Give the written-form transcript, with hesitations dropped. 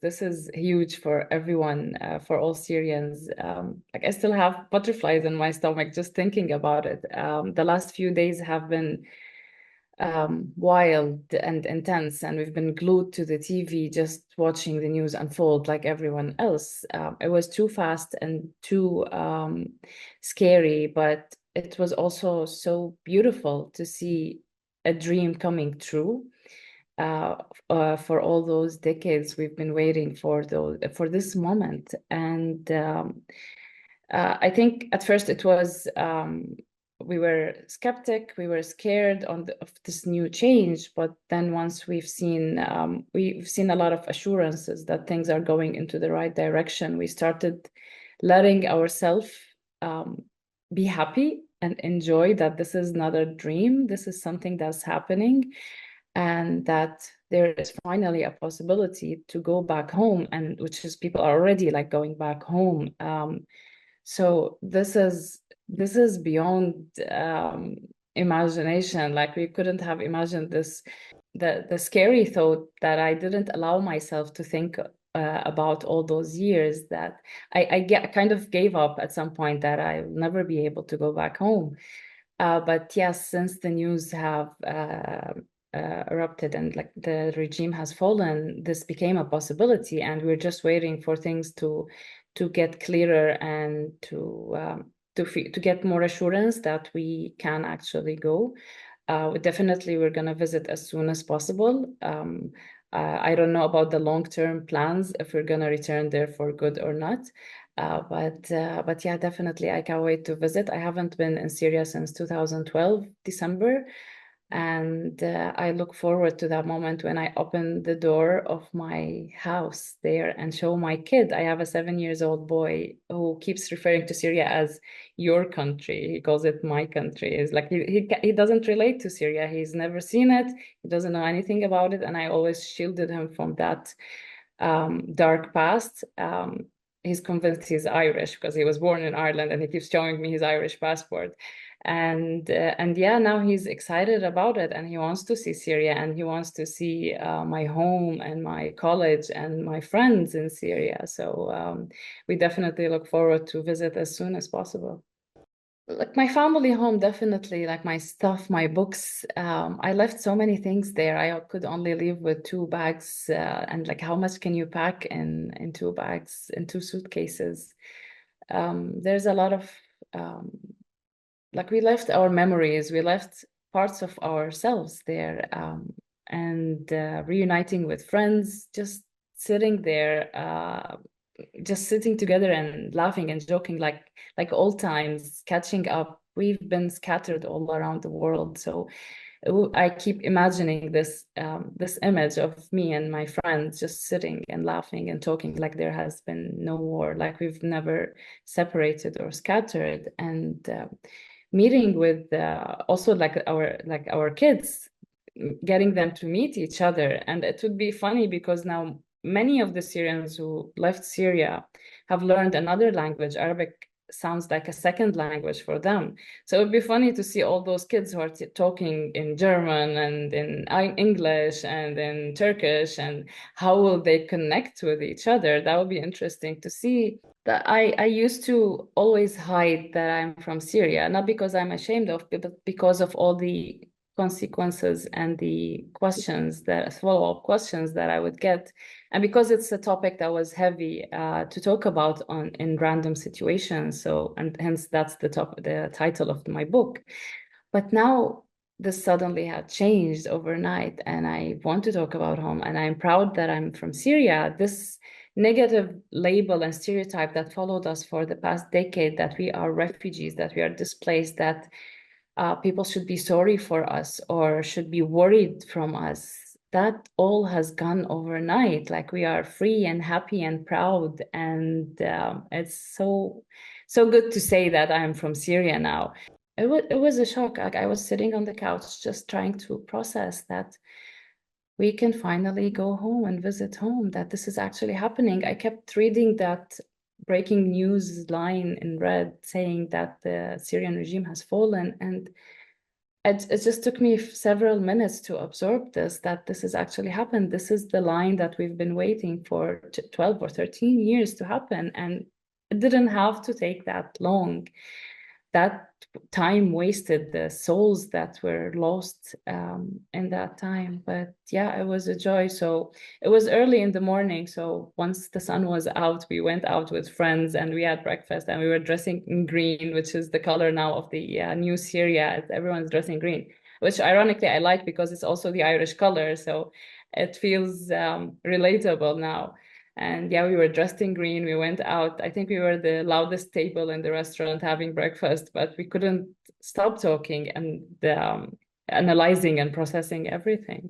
This is huge for everyone, for all Syrians. Like I still have butterflies in my stomach just thinking about it. The last few days have been wild and intense, and we've been glued to the TV just watching the news unfold like everyone else. It was too fast and too scary, but it was also so beautiful to see a dream coming true. For all those decades we've been waiting for this moment. And I think at first it was we were skeptic, we were scared of this new change, but then once we've seen a lot of assurances that things are going into the right direction, we started letting ourselves be happy and enjoy that this is not a dream, this is something that's happening, and that there is finally a possibility to go back home, and which is people are already like going back home. So this is beyond imagination. Like we couldn't have imagined this. The scary thought that I didn't allow myself to think about all those years, that I kind of gave up at some point that I'll never be able to go back home. But yes, since the news have erupted and like the regime has fallen, this became a possibility, and we're just waiting for things to get clearer and to get more assurance that we can actually go. Definitely, we're going to visit as soon as possible. I don't know about the long-term plans, if we're going to return there for good or not. But yeah, definitely, I can't wait to visit. I haven't been in Syria since 2012, December. And I look forward to that moment when I open the door of my house there and show my kid. I have a 7 years old boy who keeps referring to Syria as your country. He calls it my country. It's like he doesn't relate to Syria. He's never seen it. He doesn't know anything about it. And I always shielded him from that dark past. He's convinced he's Irish because he was born in Ireland, and he keeps showing me his Irish passport. And yeah, now he's excited about it, and he wants to see Syria, and he wants to see my home and my college and my friends in Syria. So we definitely look forward to visit as soon as possible. Like my family home, definitely, like my stuff, my books. I left so many things there. I could only leave with 2 bags, and like how much can you pack in 2 bags, in 2 suitcases? There's a lot of um, like we left our memories, we left parts of ourselves there, and reuniting with friends, just sitting there, just sitting together and laughing and joking like old times, catching up. We've been scattered all around the world, so I keep imagining this image of me and my friends just sitting and laughing and talking like there has been no war, like we've never separated or scattered, and meeting with also like our kids, getting them to meet each other. And it would be funny because now many of the Syrians who left Syria have learned another language. Arabic sounds like a second language for them. So it would be funny to see all those kids who are talking in German and in English and in Turkish, and how will they connect with each other? That would be interesting to see. That I used to always hide that I'm from Syria, not because I'm ashamed of it, but because of all the consequences and the questions, that follow-up questions that I would get, and because it's a topic that was heavy to talk about in random situations. So, and hence that's the title of my book. But now this suddenly had changed overnight, and I want to talk about home, and I'm proud that I'm from Syria. This negative label and stereotype that followed us for the past decade, that we are refugees, that we are displaced, that people should be sorry for us or should be worried from us, that all has gone overnight. Like we are free and happy and proud, and it's so good to say that I'm from Syria now. It was a shock. Like I was sitting on the couch just trying to process that we can finally go home and visit home, that this is actually happening. I kept reading that breaking news line in red saying that the Syrian regime has fallen, and it just took me several minutes to absorb this, that this has actually happened. This is the line that we've been waiting for 12 or 13 years to happen. And it didn't have to take that long. That time wasted, the souls that were lost in that time. But yeah, it was a joy. So it was early in the morning. So once the sun was out, we went out with friends and we had breakfast, and we were dressing in green, which is the color now of the new Syria. Everyone's dressing green, which ironically I like because it's also the Irish color. So it feels relatable now. And yeah, we were dressed in green. We went out. I think we were the loudest table in the restaurant having breakfast, but we couldn't stop talking and analyzing and processing everything.